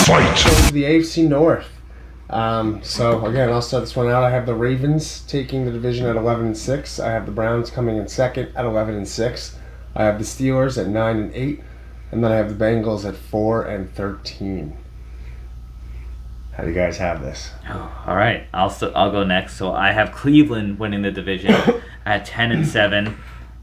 Fight! So the AFC North. So again, I'll start this one out. I have the Ravens taking the division at 11-6. I have the Browns coming in second at 11-6. I have the Steelers at 9-8, and then I have the Bengals at 4-13. How do you guys have this? Oh, all right, I'll go next. So I have Cleveland winning the division at 10-7.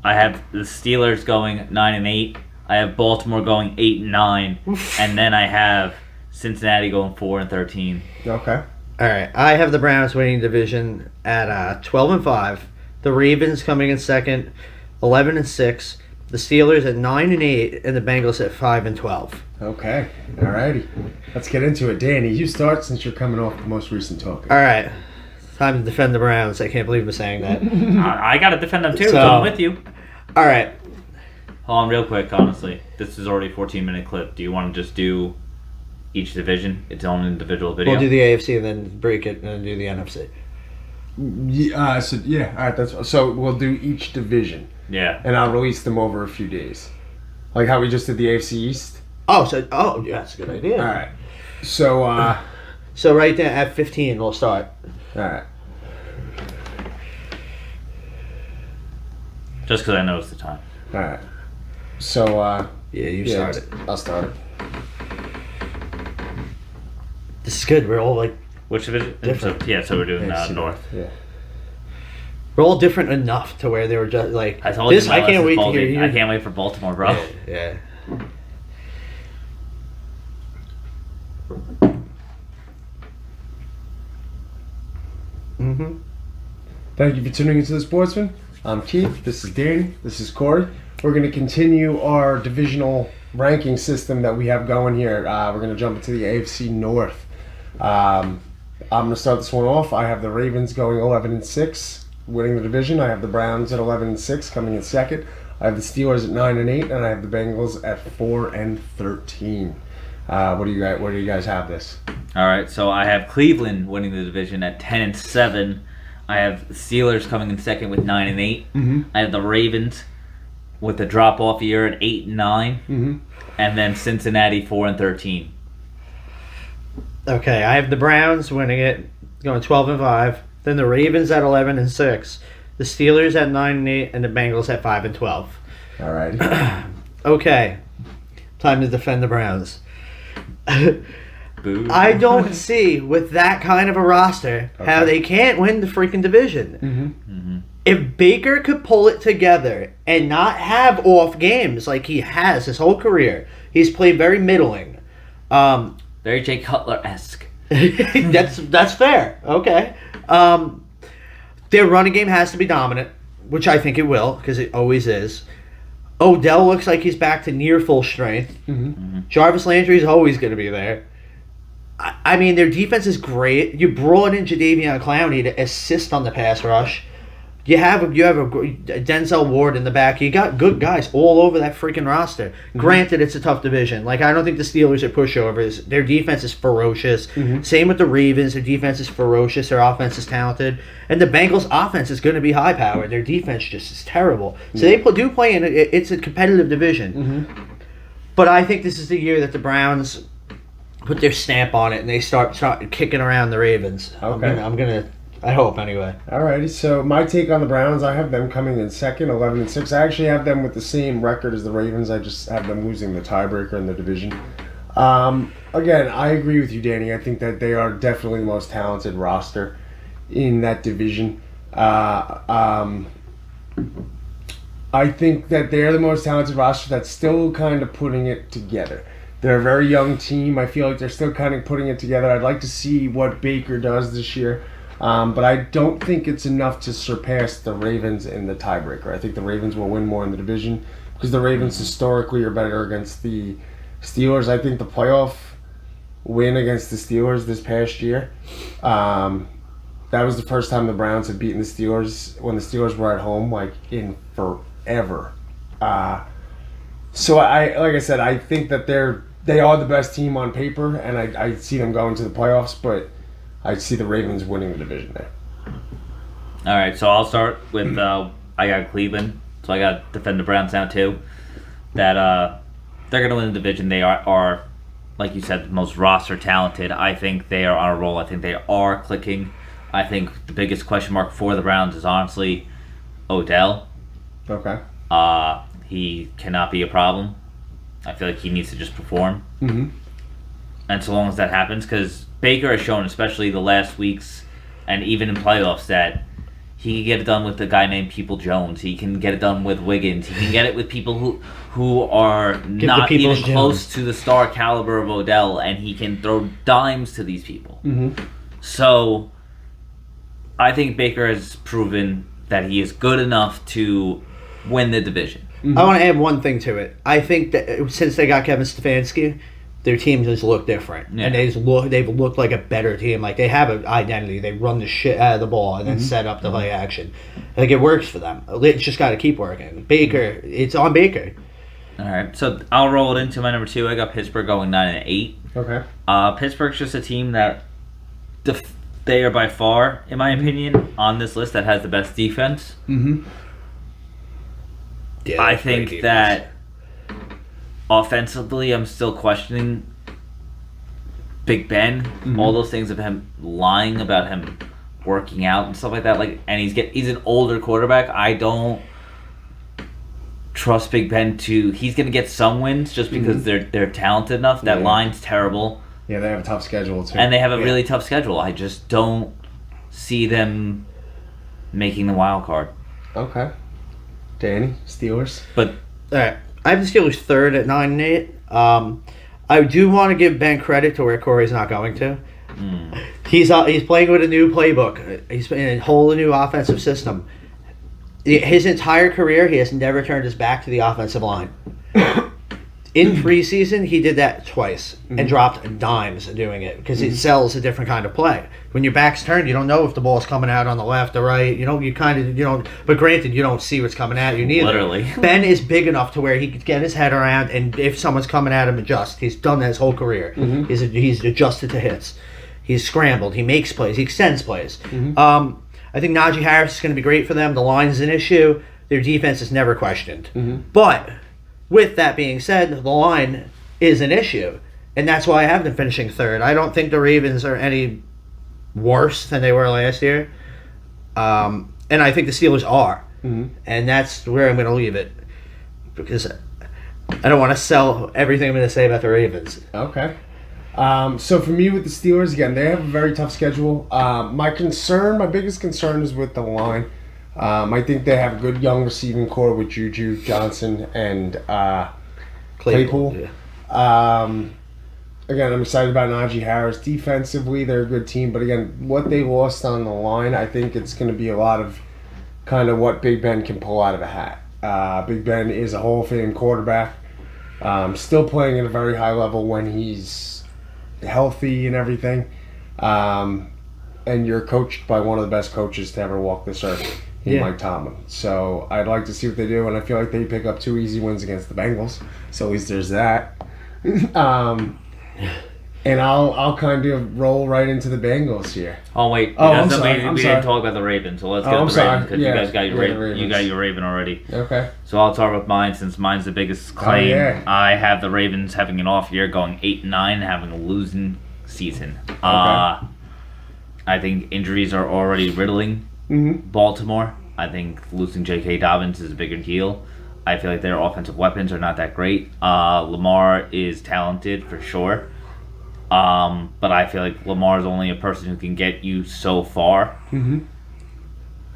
I have the Steelers going 9-8. I have Baltimore going 8-9, and then I have Cincinnati going 4-13. Okay. All right, I have the Browns winning division at 12-5. The Ravens coming in second, 11-6. The Steelers at 9-8, and the Bengals at 5-12. Okay. Alrighty. Let's get into it. Danny, you start since you're coming off the most recent talking. All right, time to defend the Browns. I can't believe I'm saying that. I got to defend them too, So- so I'm with you. All right, Hold on real quick, honestly. This is already a 14-minute clip. Do you want to just do each division, its own individual video? we'll do the AFC and then break it and then do the NFC. Yeah. All right. So we'll do each division, Yeah. and I'll release them over a few days, like how we just did the AFC East. Oh, yeah, that's a good idea. All right. So. So right there at 15, we'll start. All right. Just because I know it's the time. All right. So. Yeah, you start it. I'll start it. This is good. We're all like Which division? Different. So we're doing AFC North. Yeah. we're all different enough to where they were just like I told this. you my I can't list wait is to hear bulky. you. I can't wait for Baltimore, bro. Yeah. Mm-hmm. Thank you for tuning into the Sportsman. I'm Keith. This is Danny. This is Corey. We're going to continue our divisional ranking system that we have going here. We're going to jump into the AFC North. I'm going to start this one off. I have the Ravens going 11-6, winning the division. I have the Browns at 11-6, coming in second. I have the Steelers at 9-8, and I have the Bengals at 4-13. What do you guys have this? All right, so I have Cleveland winning the division at 10-7. I have the Steelers coming in second with 9-8. Mm-hmm. I have the Ravens with a drop-off year at 8-9, Mm-hmm. and then Cincinnati 4-13. Okay, I have the Browns winning it, going 12-5. Then the Ravens at 11-6. The Steelers at 9-8, and the Bengals at 5-12. All right. Okay, time to defend the Browns. Boo. I don't see with that kind of a roster how they can't win the freaking division. Mm-hmm. If Baker could pull it together and not have off games like he has his whole career, he's played very middling. Very Jay Cutler-esque. That's fair. Okay. Their running game has to be dominant, which I think it will, because it always is. Odell looks like he's back to near full strength. Mm-hmm. Jarvis Landry is always going to be there. I mean, their defense is great. You brought in Jadeveon Clowney to assist on the pass rush. You have a Denzel Ward in the back. You got good guys all over that freaking roster. Mm-hmm. Granted, it's a tough division. Like, I don't think the Steelers are pushovers. Their defense is ferocious. Mm-hmm. Same with the Ravens. Their defense is ferocious. Their offense is talented. And the Bengals' offense is going to be high-powered. Their defense just is terrible. So they do play in it's a competitive division. Mm-hmm. But I think this is the year that the Browns put their stamp on it and they start kicking around the Ravens. Okay. I'm gonna. I hope anyway. Alrighty, so my take on the Browns, I have them coming in second, 11-6. I actually have them with the same record as the Ravens. I just have them losing the tiebreaker in the division. Again, I agree with you, Danny. I think that they are definitely the most talented roster in that division. I think that they're the most talented roster that's still kind of putting it together. They're a very young team. I feel like they're still kind of putting it together. I'd like to see what Baker does this year. But I don't think it's enough to surpass the Ravens in the tiebreaker. I think the Ravens will win more in the division because the Ravens historically are better against the Steelers. I think the playoff win against the Steelers this past year, that was the first time the Browns had beaten the Steelers when the Steelers were at home, like in forever. So like I said, I think that they are the best team on paper, and I see them going to the playoffs, but I see the Ravens winning the division there. All right, so I'll start with I got Cleveland, so I got to defend the Browns now too. That they're gonna win the division. They are like you said, the most roster talented. I think they are on a roll. I think they are clicking. I think the biggest question mark for the Browns is honestly Odell. Okay. He cannot be a problem. I feel like he needs to just perform. Mm-hmm. And so long as that happens, because Baker has shown, especially the last weeks and even in playoffs, that he can get it done with a guy named People Jones. He can get it done with Wiggins. He can get it with people who are not even close to the star caliber of Odell, and he can throw dimes to these people. Mm-hmm. So I think Baker has proven that he is good enough to win the division. Mm-hmm. I want to add one thing to it. I think that since they got Kevin Stefanski, their team just look different, and they've looked like a better team. Like they have an identity. They run the shit out of the ball and then set up the play action. Like it works for them. It's just got to keep working. Baker, it's on Baker. All right, so I'll roll it into my number 2. I got Pittsburgh going 9-8. Okay. Pittsburgh's just a team that they are by far, in my opinion, on this list that has the best defense. Mm-hmm. Yeah, I think that offensively, I'm still questioning Big Ben. Mm-hmm. All those things of him lying about him working out and stuff like that. Like, and he's an older quarterback. I don't trust Big Ben to. He's going to get some wins just because they're talented enough. That line's terrible. Yeah, they have a tough schedule too. And they have a really tough schedule. I just don't see them making the wild card. Okay. Danny, Steelers. But all right, I have the Steelers third at 9-8. I do want to give Ben credit to where Corey's not going to. He's playing with a new playbook. He's in a whole new offensive system. His entire career, he has never turned his back to the offensive line. In preseason, he did that twice and dropped dimes doing it because it sells a different kind of play. When your back's turned, you don't know if the ball's coming out on the left or right. You don't. But granted, you don't see what's coming at you neither. Literally, Ben is big enough to where he could get his head around, and if someone's coming at him, adjust. He's done that his whole career. He's adjusted to hits. He's scrambled. He makes plays. He extends plays. I think Najee Harris is going to be great for them. The line's an issue. Their defense is never questioned. But with that being said, the line is an issue, and that's why I have them finishing third. I don't think the Ravens are any worse than they were last year, and I think the Steelers are, and that's where I'm going to leave it because I don't want to sell everything I'm going to say about the Ravens. Okay. So for me with the Steelers, again, they have a very tough schedule. My biggest concern is with the line. I think they have a good young receiving core with Juju, Johnson, and Claypool. Yeah. Again, I'm excited about Najee Harris. Defensively, they're a good team, but again, what they lost on the line, I think it's going to be a lot of kind of what Big Ben can pull out of a hat. Big Ben is a Hall of Fame quarterback, still playing at a very high level when he's healthy and everything. And you're coached by one of the best coaches to ever walk this earth, Mike Tomlin. So I'd like to see what they do, and I feel like they pick up 2 easy wins against the Bengals. So at least there's that. And I'll kind of roll right into the Bengals here. Oh wait, I'm sorry. We didn't talk about the Ravens, so let's get to the Ravens because you guys got your Raven. You got your Raven already. Okay. So I'll start with mine since mine's the biggest claim. I have the Ravens having an off year, going 8-9, having a losing season. I think injuries are already riddling Baltimore. I think losing J.K. Dobbins is a bigger deal. I feel like their offensive weapons are not that great. Lamar is talented for sure. But I feel like Lamar is only a person who can get you so far.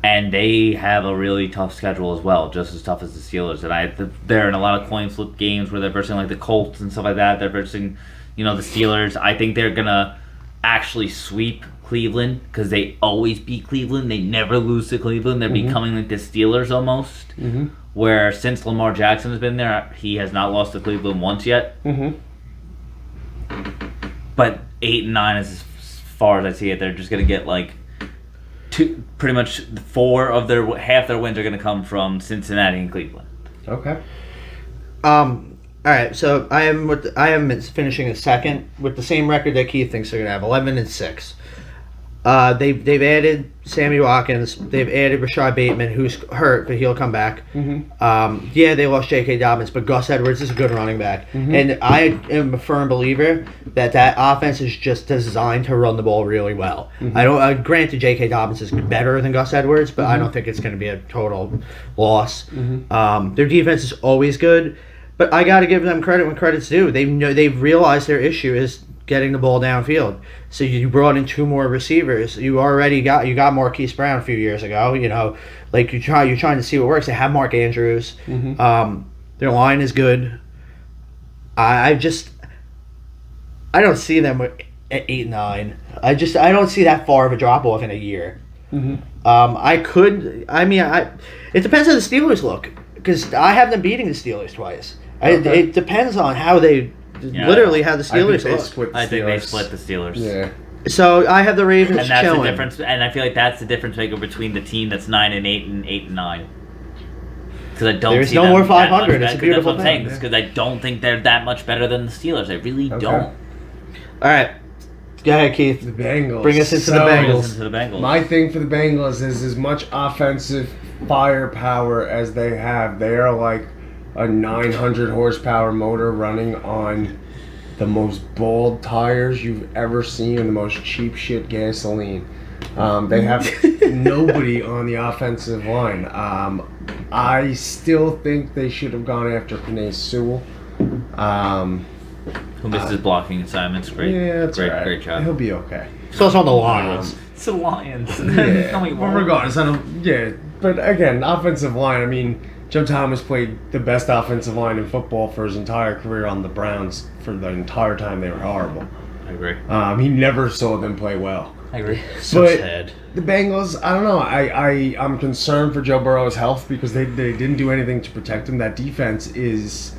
And they have a really tough schedule as well, just as tough as the Steelers. And they're in a lot of coin flip games where they're versing like the Colts and stuff like that. They're versing, the Steelers. I think they're going to actually sweep Cleveland because they always beat Cleveland. They never lose to Cleveland. They're becoming like the Steelers almost. Where since Lamar Jackson has been there, he has not lost to Cleveland once yet. But 8-9 is as far as I see it. They're just gonna get like pretty much half their wins are gonna come from Cincinnati and Cleveland. Okay. All right. So I am finishing a second with the same record that Keith thinks they're gonna have, 11-6. They've added Sammy Watkins. They've added Rashad Bateman, who's hurt, but he'll come back. Yeah, they lost J.K. Dobbins, but Gus Edwards is a good running back. And I am a firm believer that offense is just designed to run the ball really well. I don't. Granted, J.K. Dobbins is better than Gus Edwards, but I don't think it's going to be a total loss. Their defense is always good, but I got to give them credit when credit's due. They've realized their issue is getting the ball downfield. So you brought in 2 more receivers. You got Marquise Brown a few years ago. Like you're trying to see what works. They have Mark Andrews. Their line is good. I don't see them at 8-9. I don't see that far of a drop off in a year. It depends how the Steelers look, because I have them beating the Steelers twice. Okay. It depends on how they. Literally how the Steelers look. I think they split the Steelers. Yeah. So I have the Ravens and that's chilling. the difference. And I feel like that's the difference maker between the team that's 9-8 and 8-9. Because I don't. There's see no them more that 500. much It's a better. beautiful That's what I'm saying. thing. Because I don't think they're that much better than the Steelers. I really don't. All right, go ahead, Keith. The Bengals. Bring us into the Bring us Bengals. into the Bengals. My thing for the Bengals is as much offensive firepower as they have. They are like a 900 horsepower motor running on the most bald tires you've ever seen and the most cheap shit gasoline. They have nobody on the offensive line. I still think they should have gone after Penei Sewell. Who missed his blocking assignments? Great. Yeah, that's great, right. great job. He'll be okay. So it's on the Lions. It's the Lions. Yeah. No, he But won't. regardless, but again, offensive line, I mean, Joe Thomas played the best offensive line in football for his entire career on the Browns for the entire time they were horrible. I agree. He never saw them play well. I agree. So But sad. the Bengals, I don't know. I'm concerned for Joe Burrow's health because they didn't do anything to protect him. That defense is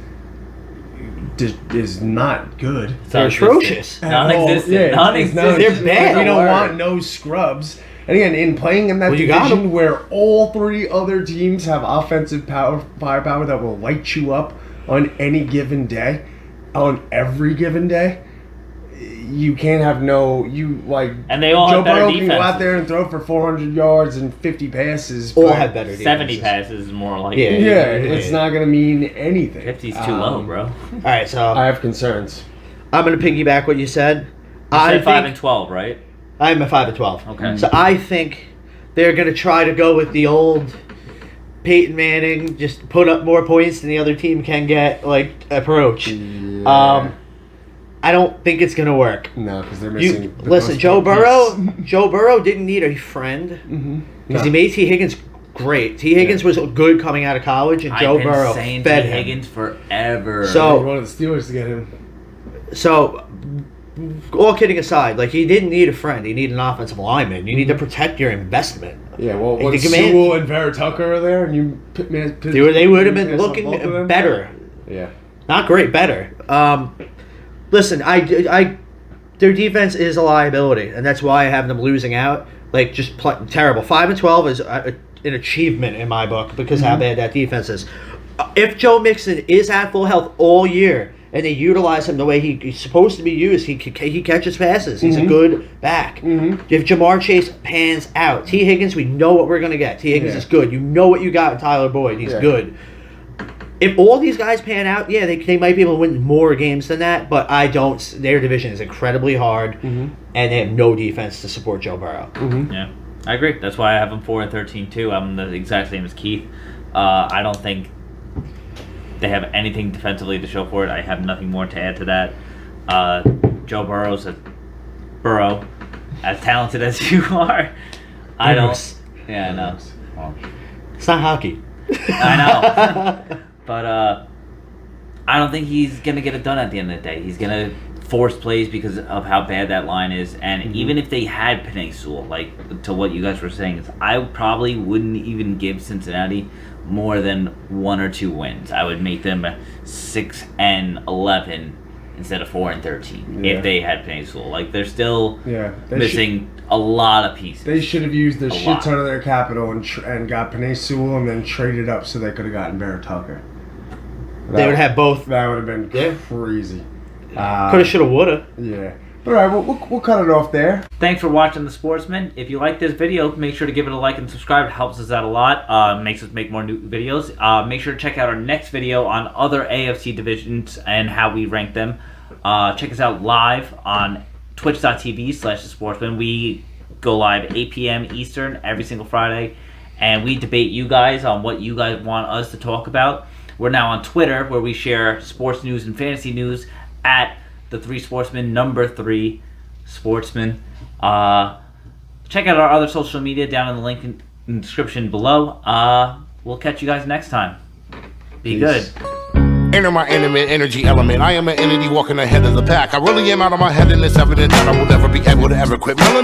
not good. They're atrocious. Non-existent. Yeah, Non-existent. They're bad. We don't Word. want no scrubs. And again, in playing in that Well, you got division 'em. where all 3 other teams have offensive firepower that will light you up on any given day, on every given day, you can't have And they all Joe have better Burrow can go defenses. out there and throw for 400 yards and 50 passes. All but- have better 70 defenses. passes is more like Yeah. Yeah, it's not going to mean anything. 50's too low, bro. All right, so I have concerns. I'm going to piggyback what you said. You I said 5 think and 12, right? I'm a 5-12. Okay. So I think they're going to try to go with the old Peyton Manning, just put up more points than the other team can get, approach. Yeah. I don't think it's going to work. No, because they're missing. You the listen, most Joe piece. Burrow didn't need a friend because he made T. Higgins great. T. Higgins was good coming out of college, and Joe I've been Burrow saying fed T. him. Higgins forever. So- He wanted the Steelers to get him. So, all kidding aside, he didn't need a friend. He needed an offensive lineman. You need to protect your investment. Yeah, well, Like, when the command- Sewell and Vera Tucker are there, and you They would have been looking better. Yeah. Not great, better. Listen, their defense is a liability, and that's why I have them losing out. Terrible. 5-12 is an achievement in my book because how bad that defense is. If Joe Mixon is at full health all year and they utilize him the way he's supposed to be used, he catches passes. He's a good back. If Jamar Chase pans out, T. Higgins, we know what we're going to get. T. Higgins is good. You know what you got in Tyler Boyd. He's good. If all these guys pan out, yeah, they might be able to win more games than that, but I don't. Their division is incredibly hard, and they have no defense to support Joe Burrow. Yeah, I agree. That's why I have them 4-13 too. I'm the exact same as Keith. I don't think they have anything defensively to show for it. I have nothing more to add to that. Joe Burrow, as talented as you are, I don't. Yeah, I know. Well, It's not hockey. I know. But I don't think he's going to get it done at the end of the day. He's going to force plays because of how bad that line is. And even if they had Penei Sewell, to what you guys were saying, I probably wouldn't even give Cincinnati more than 1 or 2 wins. I would make them 6-11 instead of 4-13 if they had Penei Sewell. They're still missing a lot of pieces. They should have used a shit lot. ton of their capital and got Penei Sewell and then traded up so they could have gotten Vera Tucker. They would have both. That would have been Yeah. crazy. Coulda, shoulda, woulda. Yeah. All right, we'll cut it off there. Thanks for watching The Sportsman. If you like this video, make sure to give it a like and subscribe. It helps us out a lot. Makes us make more new videos. Make sure to check out our next video on other AFC divisions and how we rank them. Check us out live on twitch.tv/thesportsman. We go live 8 p.m. Eastern every single Friday, and we debate you guys on what you guys want us to talk about. We're now on Twitter, where we share sports news and fantasy news at the 3 Sportsmen, number 3 Sportsmen. Check out our other social media down in the link in the description below. We'll catch you guys next time. Be Peace. good. Enter my intimate energy element. I am an entity walking ahead of the pack. I really am out of my head, and it's evident that I will never be able to ever quit. Melanin